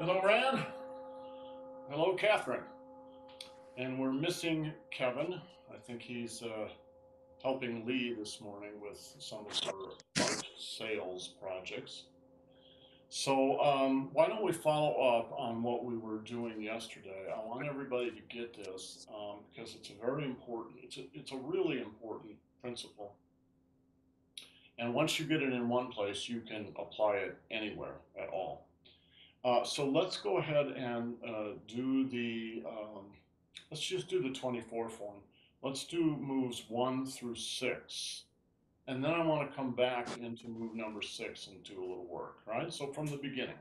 Hello, Rand. Hello, Catherine. And we're missing Kevin. I think he's helping Lee this morning with some of her art sales projects. So, why don't we follow up on what we were doing yesterday? I want everybody to get this because it's a very important, it's a really important principle. And once you get it in one place, you can apply it anywhere at all. So let's go ahead and let's just do the 24th one. Let's do moves 1 through 6. And then I want to come back into move number 6 and do a little work, right? So from the beginning.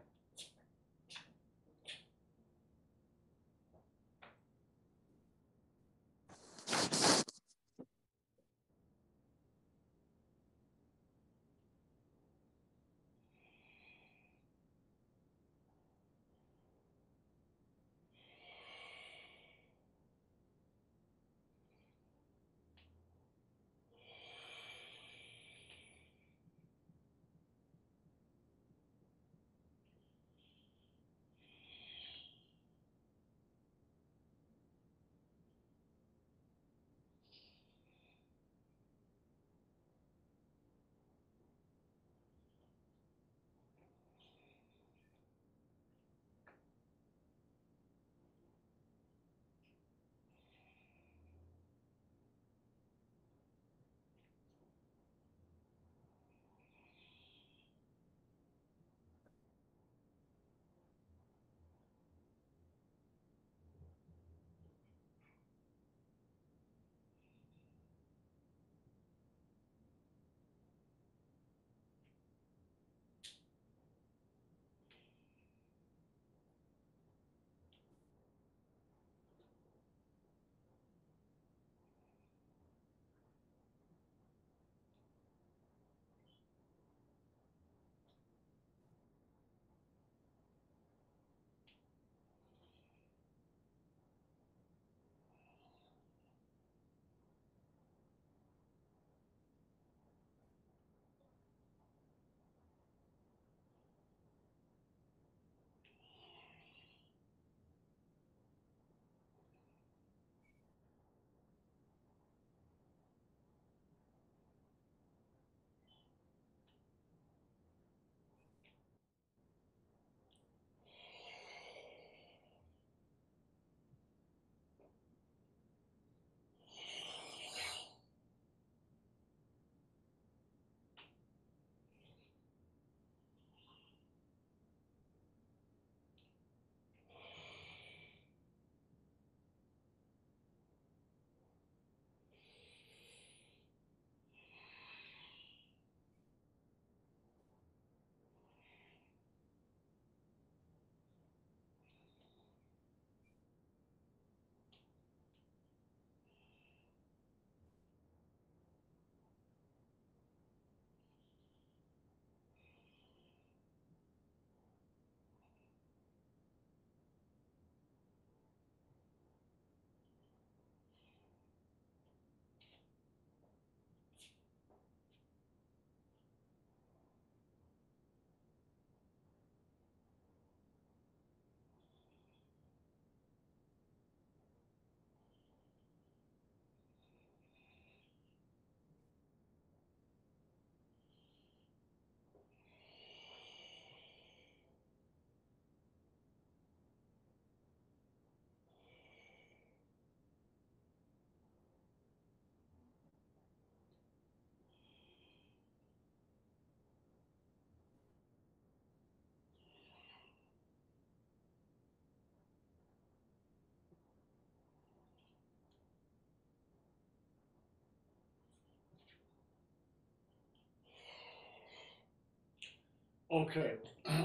Okay,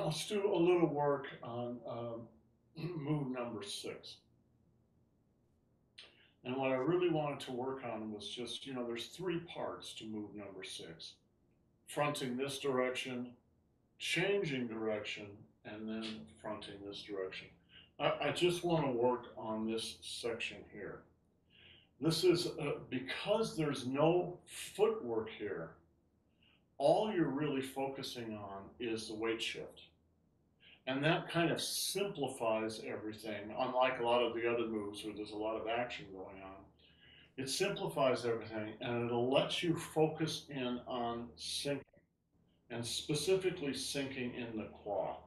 let's do a little work on move number 6. And what I really wanted to work on was just, there's 3 parts to move number 6. Fronting this direction, changing direction, and then fronting this direction. I just want to work on this section here. This is, because there's no footwork here, all you're really focusing on is the weight shift. And that kind of simplifies everything, unlike a lot of the other moves where there's a lot of action going on. It simplifies everything and it'll let you focus in on syncing and specifically syncing in the claw.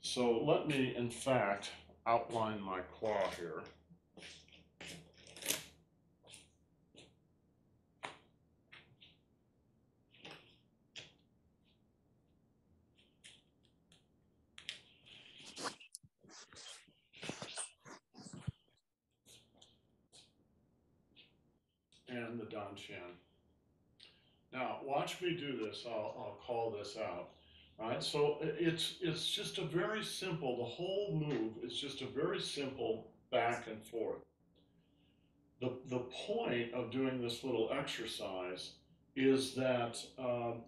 So let me, in fact, outline my claw here. And the Dan Shan. Now, watch me do this. I'll call this out. All right, so it's just a very simple, the whole move is just a very simple back and forth. The point of doing this little exercise is that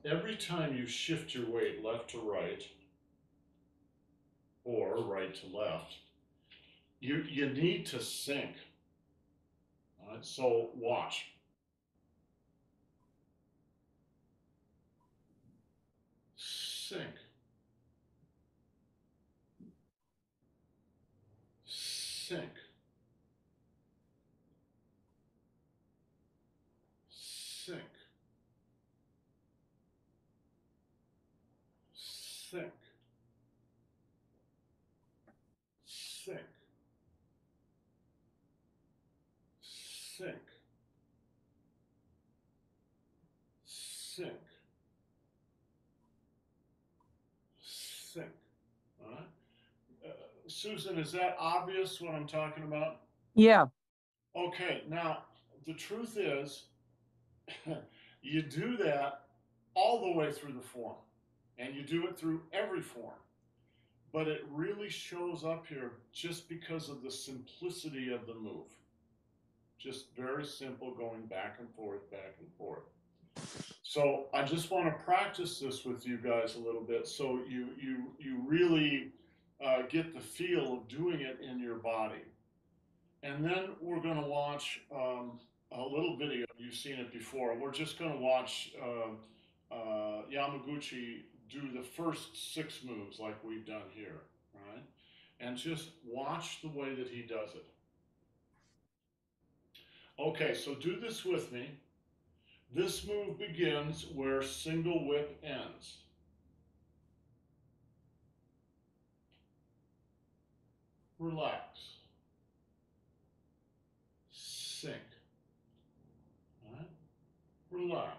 every time you shift your weight left to right or right to left, you need to sync. All right, so watch. Sync. Sync. Sync. Sync. Sync. Sync. Sync. Sync. All right. Susan, is that obvious what I'm talking about? Yeah. Okay, now the truth is, you do that all the way through the form, and you do it through every form. But it really shows up here just because of the simplicity of the move. Just very simple, going back and forth, back and forth. So I just want to practice this with you guys a little bit, so you really get the feel of doing it in your body. And then we're going to watch a little video. You've seen it before. We're just going to watch Yamaguchi do the first 6 moves like we've done here, right? And just watch the way that he does it. Okay, so do this with me. This move begins where single whip ends. Relax. Sink. Right? Relax.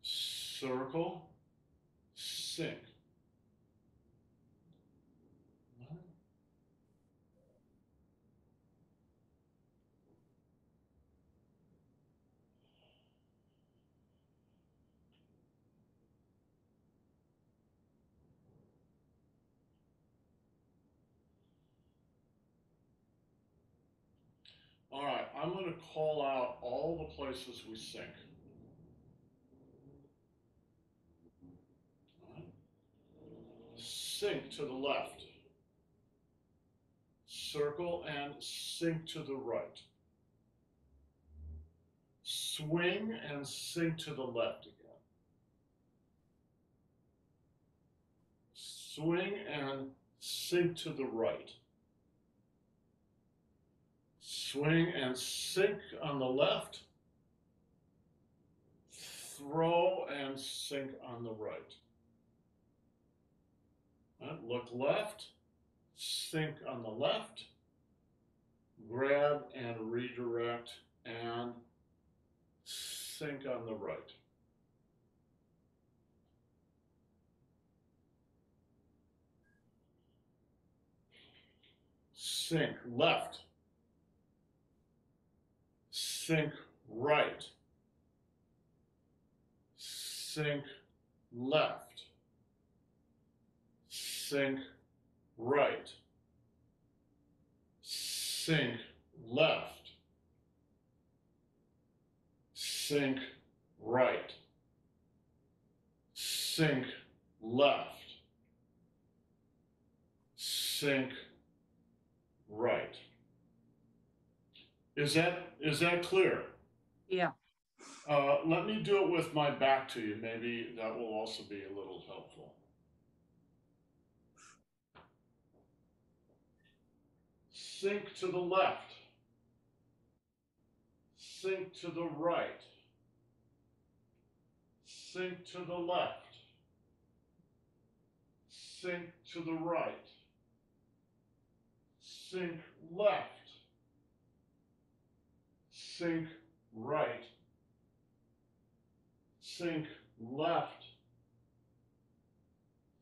Circle. Sink. Right? All right, I'm going to call out all the places we sink. All right. Sink to the left. Circle and sink to the right. Swing and sink to the left again. Swing and sink to the right. Swing and sink on the left. Throw and sink on the right. Right, look left, sink on the left, grab and redirect and sink on the right. Sink left, sink right, sink left, sink right, sink left, sink right, sink left, sink right. Is that clear? Yeah. Let me do it with my back to you. Maybe that will also be a little helpful. Sink to the left. Sink to the right. Sink to the left. Sink to the right. Sink left. Sink right. Sink left.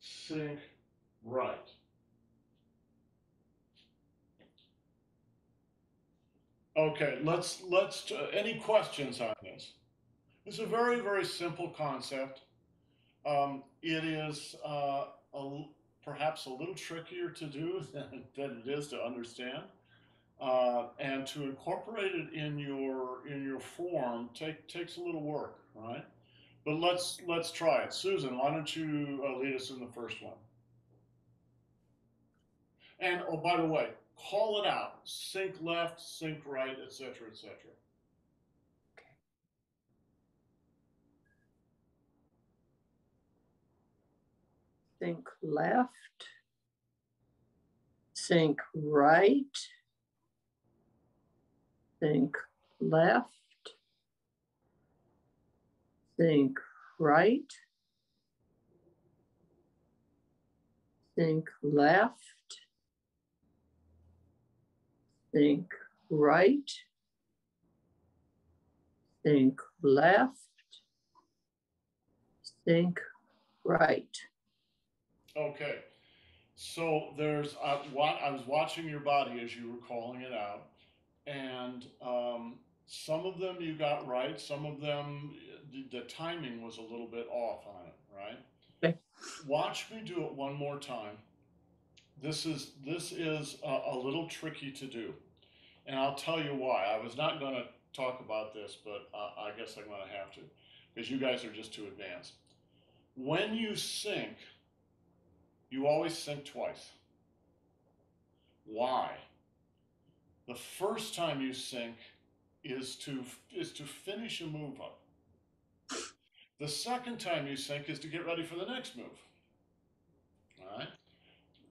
Sink right. Okay, let's any questions on this? It's a very, very simple concept. It is perhaps a little trickier to do than it is to understand, and to incorporate it in your form takes a little work, right? But let's try it. Susan, why don't you lead us in the first one? And oh, by the way, call it out: sink left, sink right, etc., etc. Sink left, sink right, sink left, sink right, sink left, sink right, sink left, sink right. Okay, so there's what I was watching your body as you were calling it out, and some of them you got right, some of them the timing was a little bit off on it, right? Okay. Watch me do it one more time. This is a little tricky to do, and I'll tell you why. I was not going to talk about this, but I guess I'm going to have to, because you guys are just too advanced. When you sink, you always sink twice. Why? The first time you sink is to finish a move up. The second time you sink is to get ready for the next move. All right.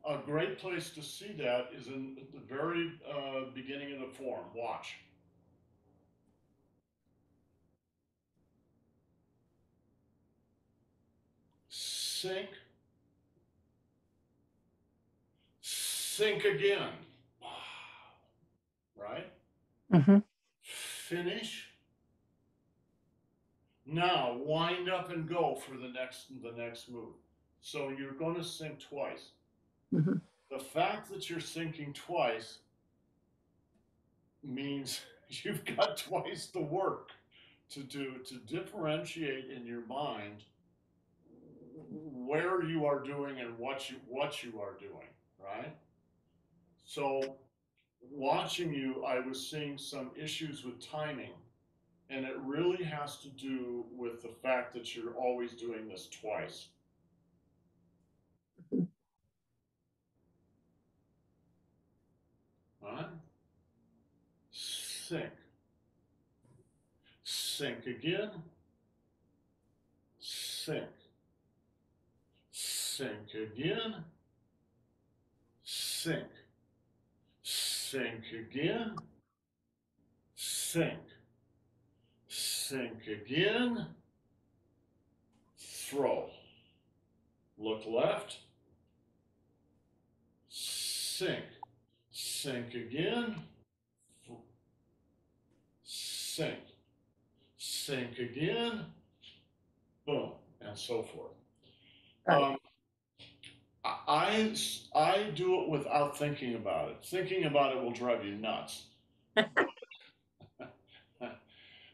A great place to see that is in the very beginning of the form. Watch. Sink. Sink again. Right? Mm-hmm. Finish. Now wind up and go for the next move. So you're going to sink twice. Mm-hmm. The fact that you're sinking twice means you've got twice the work to differentiate in your mind where you are doing and what you are doing, right? So watching you, I was seeing some issues with timing, and it really has to do with the fact that you're always doing this twice. All right? Sink. Sink again. Sink. Sink again. Sink. Sink again. Sink. Sink again. Throw. Look left. Sink. Sink again. Sink. Sink again. Boom. And so forth. I do it without thinking about it. Thinking about it will drive you nuts.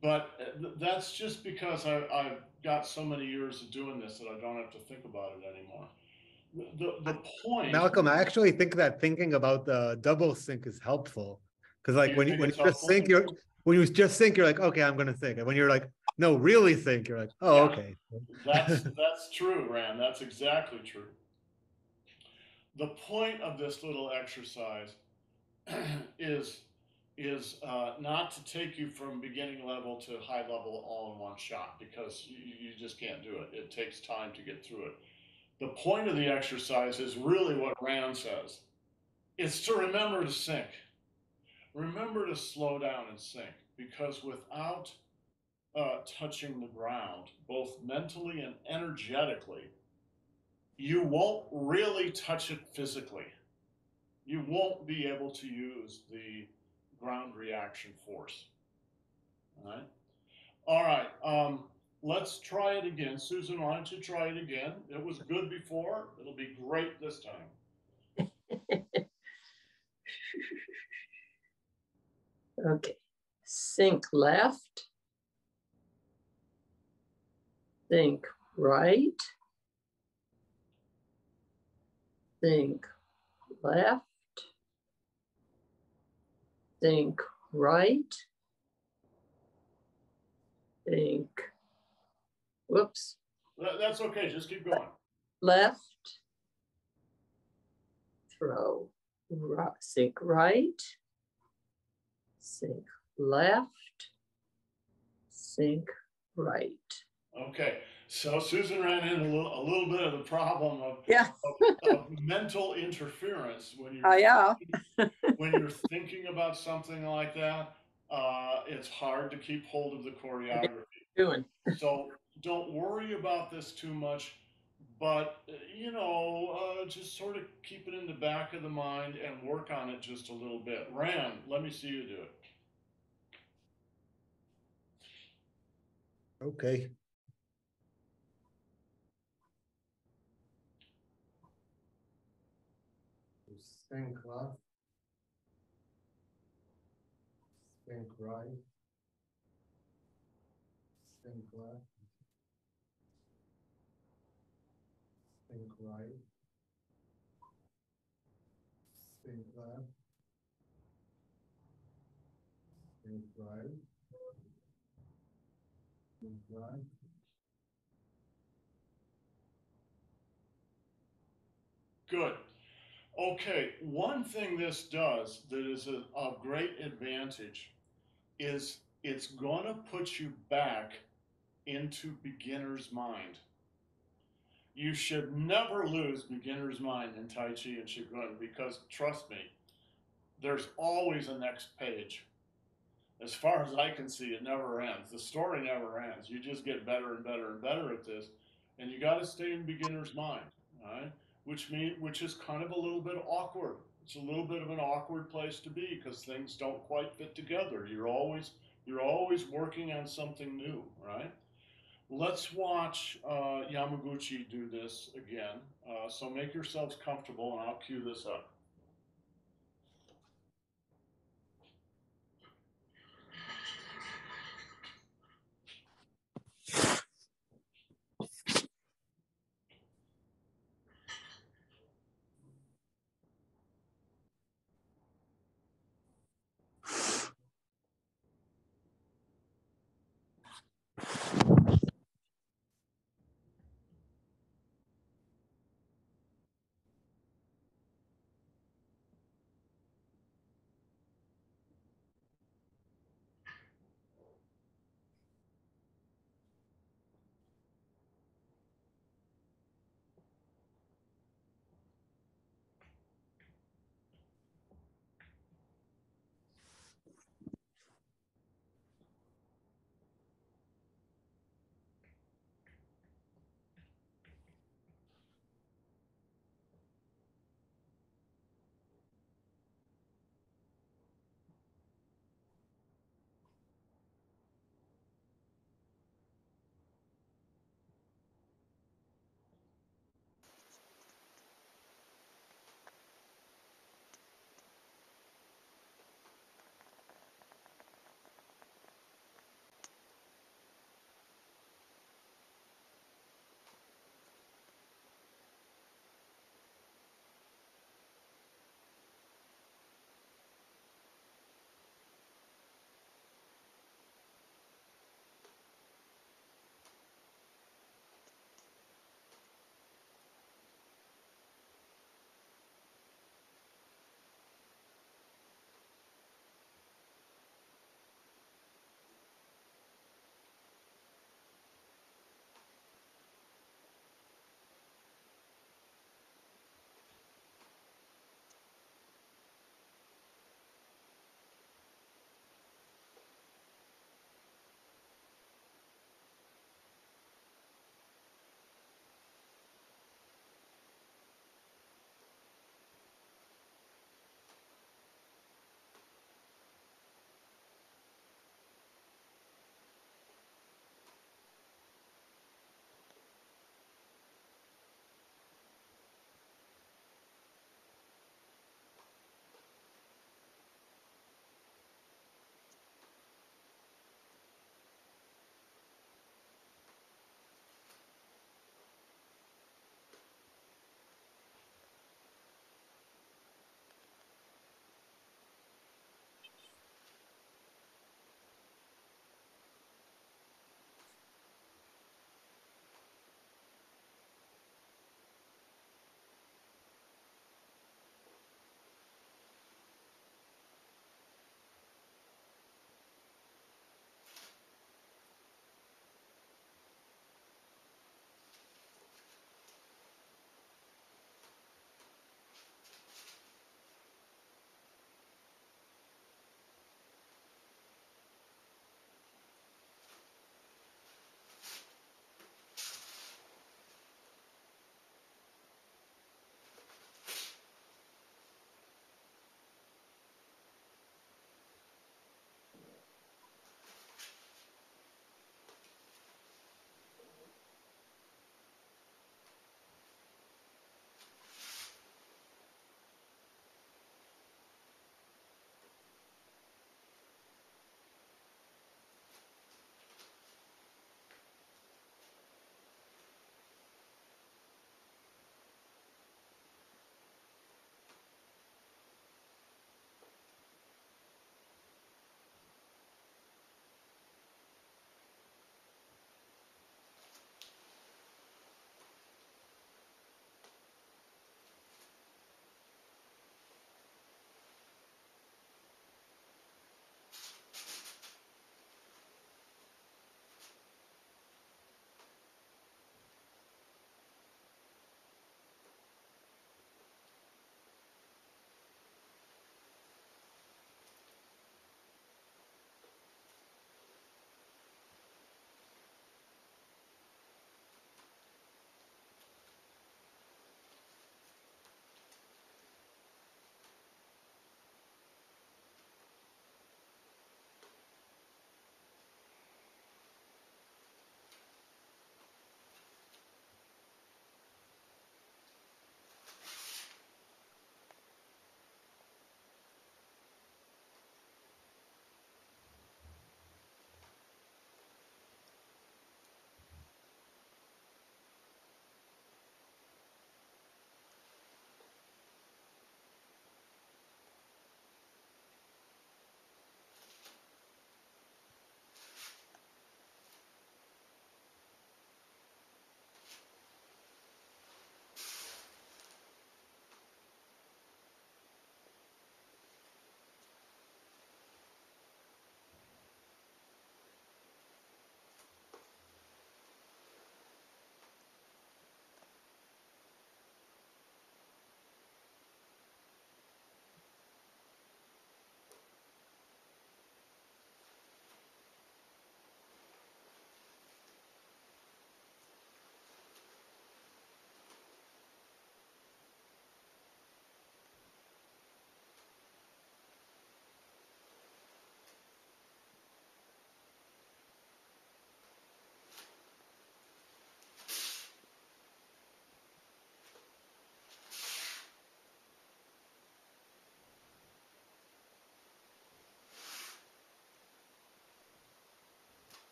But that's just because I've got so many years of doing this that I don't have to think about it anymore. The point, Malcolm, I actually think that thinking about the double sink is helpful, because like when you just think, you're like, okay, I'm gonna think, and when you're like, no, really think, you're like, oh, yeah. Okay. That's true, Rand. That's exactly true. The point of this little exercise is not to take you from beginning level to high level all in one shot, because you just can't do it. It takes time to get through it. The point of the exercise is really what Rand says. It's to remember to sink. remember to slow down and sink, because without touching the ground, both mentally and energetically, you won't really touch it physically. You won't be able to use the ground reaction force. All right. All right. Let's try it again. Susan, why don't you try it again? It was good before. It'll be great this time. Okay. Sink left. Think right. Think left. Think right. Think, whoops, That's okay. Just keep going. left. Throw, sink right. Sink left. Sink right. Okay. So Susan ran into a little bit of the problem of, Yeah. of mental interference when you're Yeah. when you're thinking about something like that. It's hard to keep hold of the choreography. Doing. So don't worry about this too much, but just sort of keep it in the back of the mind and work on it just a little bit. Ran, let me see you do it. Okay. Sink left. Sink right. Sink left. Sink right. Sink left. Sink right. Sink right. Good. Okay, one thing this does that is a great advantage is it's going to put you back into beginner's mind. You should never lose beginner's mind in Tai Chi and Qigong, because trust me, there's always a next page. As far as I can see, it never ends. The story never ends. You just get better and better and better at this, and you got to stay in beginner's mind, all right? Which is kind of a little bit awkward. It's a little bit of an awkward place to be because things don't quite fit together. You're always working on something new, right? Let's watch Yamaguchi do this again. So make yourselves comfortable, and I'll cue this up.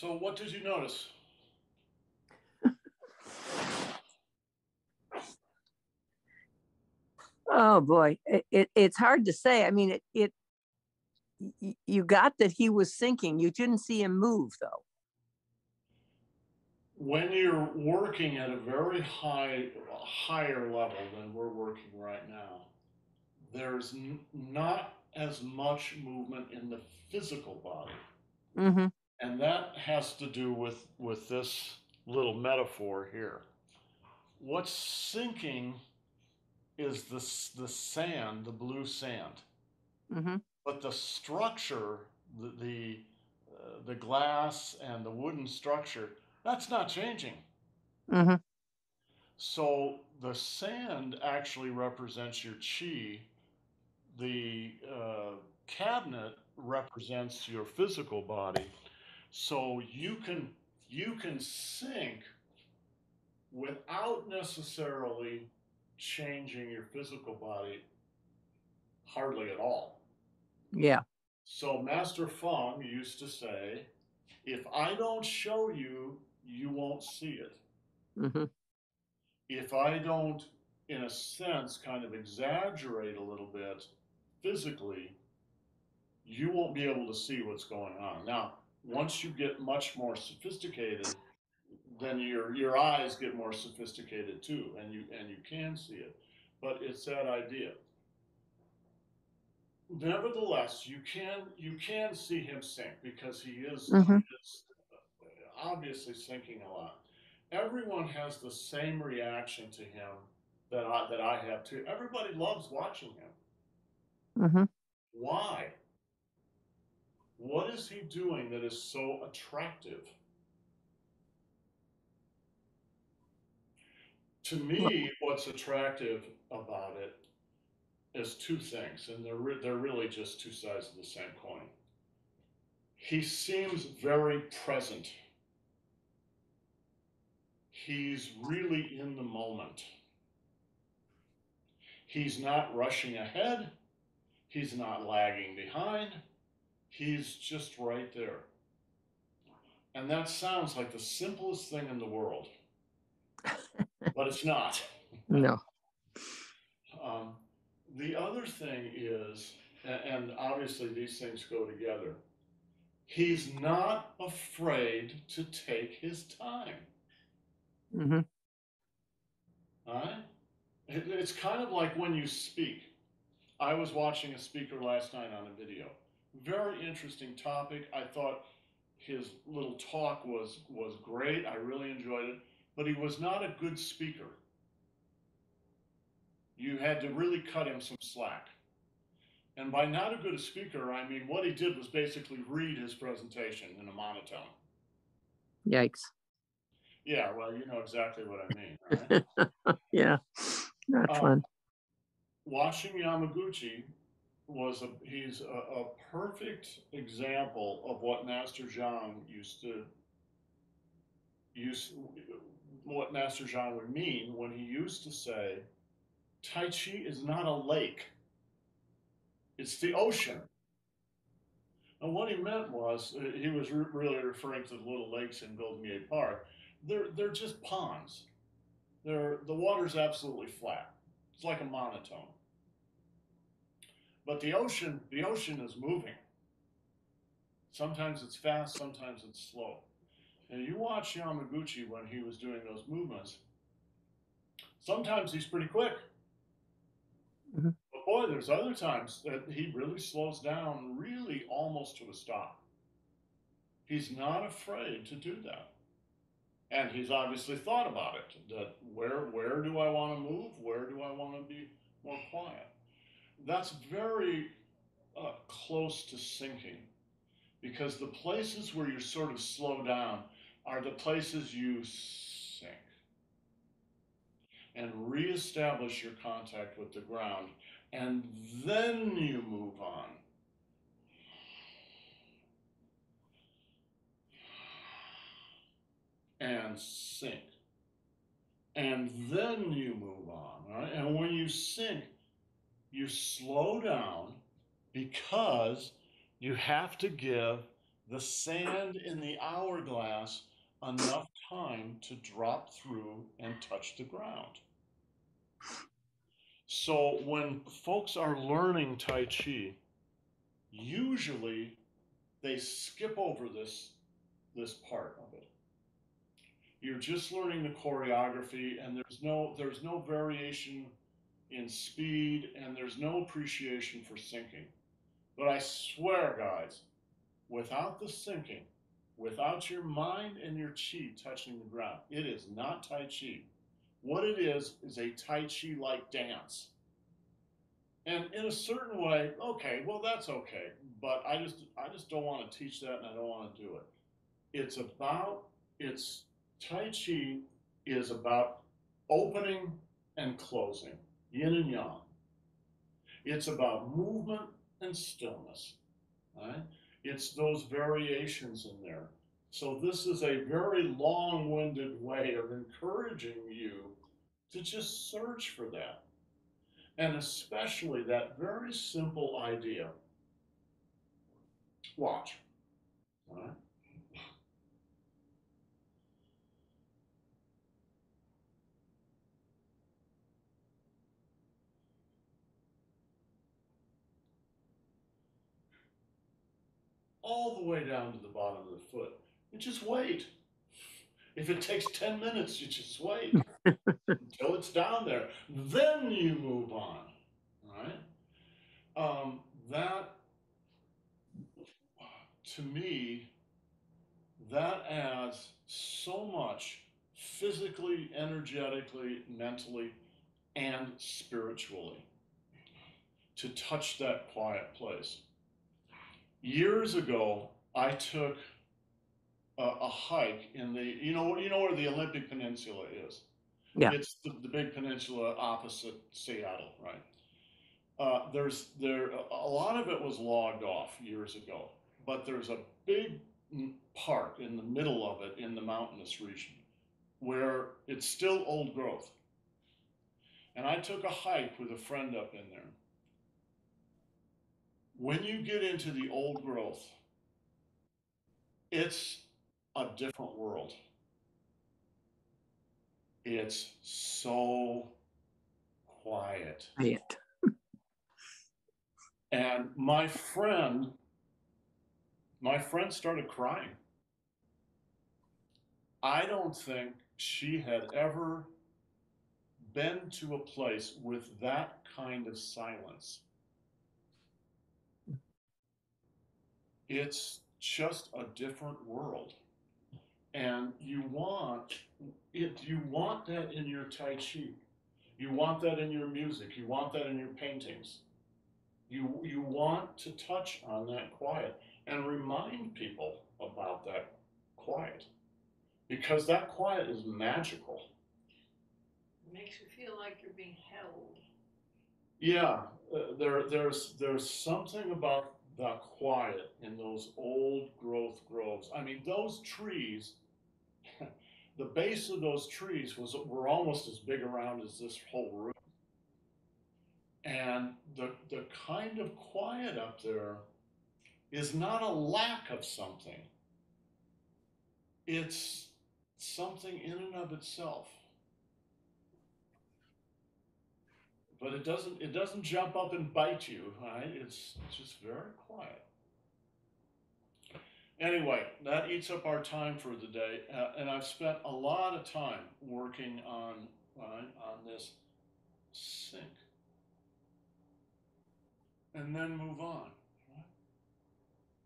So what did you notice? Oh boy, it's hard to say. I mean, you got that he was sinking. You didn't see him move though. When you're working at a very higher level than we're working right now, there's not as much movement in the physical body. Mm-hmm. And that has to do with this little metaphor here. What's sinking is the sand, the blue sand. Mm-hmm. But the structure, the glass and the wooden structure, that's not changing. Mm-hmm. So the sand actually represents your chi. The cabinet represents your physical body. So you can sink without necessarily changing your physical body hardly at all. Yeah. So Master Feng used to say, if I don't show you, you won't see it. Mm-hmm. If I don't, in a sense, kind of exaggerate a little bit physically, you won't be able to see what's going on. Now, once you get much more sophisticated, then your eyes get more sophisticated too, and you can see it. But it's that idea. Nevertheless, you can see him sink because he is obviously sinking a lot. Everyone has the same reaction to him that I have too. Everybody loves watching him. Mm-hmm. Why? What is he doing that is so attractive? To me, what's attractive about it is two things, and they're really just two sides of the same coin. He seems very present. He's really in the moment. He's not rushing ahead. He's not lagging behind. He's just right there. And that sounds like the simplest thing in the world, but it's not. No. The other thing is, and obviously these things go together, he's not afraid to take his time. Mm-hmm. All right? It's kind of like when you speak. I was watching a speaker last night on a video. Very interesting topic. I thought his little talk was great. I really enjoyed it. But he was not a good speaker. You had to really cut him some slack. And by not a good speaker, I mean what he did was basically read his presentation in a monotone. Yikes. Yeah, well, you know exactly what I mean, right? Yeah, not fun. Watching Yamaguchi he's a perfect example of what Master Zhang what Master Zhang would mean when he used to say, Tai Chi is not a lake, it's the ocean. And what he meant was, he was really referring to the little lakes in Golden Gate Park. They're just ponds. The water's absolutely flat. It's like a monotone. But the ocean is moving. Sometimes it's fast, sometimes it's slow. And you watch Yamaguchi when he was doing those movements. Sometimes he's pretty quick. Mm-hmm. But boy, there's other times that he really slows down, really almost to a stop. He's not afraid to do that. And he's obviously thought about it, that where do I want to move? Where do I want to be more quiet? That's very close to sinking, because the places where you sort of slow down are the places you sink and reestablish your contact with the ground, and then you move on. And sink. And then you move on, right? And when you sink, you slow down because you have to give the sand in the hourglass enough time to drop through and touch the ground. So when folks are learning Tai Chi, usually they skip over this part of it. You're just learning the choreography, and there's no variation in speed, and there's no appreciation for syncing. But I swear, guys, without the syncing, without your mind and your chi touching the ground, it is not Tai Chi. What it is a Tai Chi-like dance. And in a certain way, okay, well, that's okay. But I just don't want to teach that, and I don't want to do it. Tai Chi is about opening and closing, yin and yang. It's about movement and stillness, right? It's those variations in there. So this is a very long-winded way of encouraging you to just search for that. And especially that very simple idea. Watch. All right? All the way down to the bottom of the foot. And just wait. If it takes 10 minutes, you just wait until it's down there. Then you move on. Right? That, to me, that adds so much physically, energetically, mentally, and spiritually to touch that quiet place. Years ago, I took a hike in the, you know where the Olympic Peninsula is? Yeah. It's the big peninsula opposite Seattle, right? A lot of it was logged off years ago, but there's a big park in the middle of it in the mountainous region where it's still old growth. And I took a hike with a friend up in there. When you get into the old growth, it's a different world. It's so quiet. Quiet. And my friend started crying. I don't think she had ever been to a place with that kind of silence. It's just a different world. And you want that in your Tai Chi. You want that in your music. You want that in your paintings. You want to touch on that quiet and remind people about that quiet, because that quiet is magical. It makes you feel like you're being held. Yeah, there's something about the quiet in those old growth groves. I mean, those trees, the base of those trees were almost as big around as this whole room. And the kind of quiet up there is not a lack of something. It's something in and of itself. But it doesn't jump up and bite you, right? It's just very quiet. Anyway, that eats up our time for the day, and I've spent a lot of time working on this sync. And then move on. Right?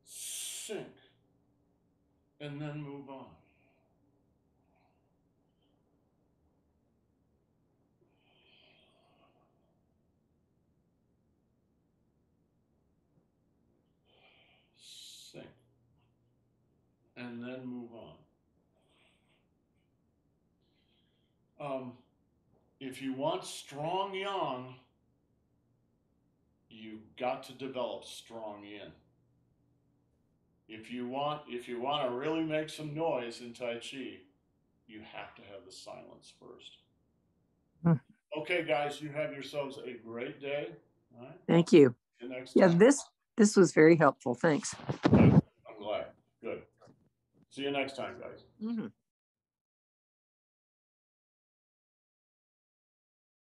Sync. And then move on. Sync. And then move on. If you want strong yang, you got to develop strong yin. If you want to really make some noise in Tai Chi, you have to have the silence first. Okay, guys, you have yourselves a great day. All right? Thank you. See you next Yeah, time. this was very helpful. Thanks. I'm glad. See you next time, guys. Mhm.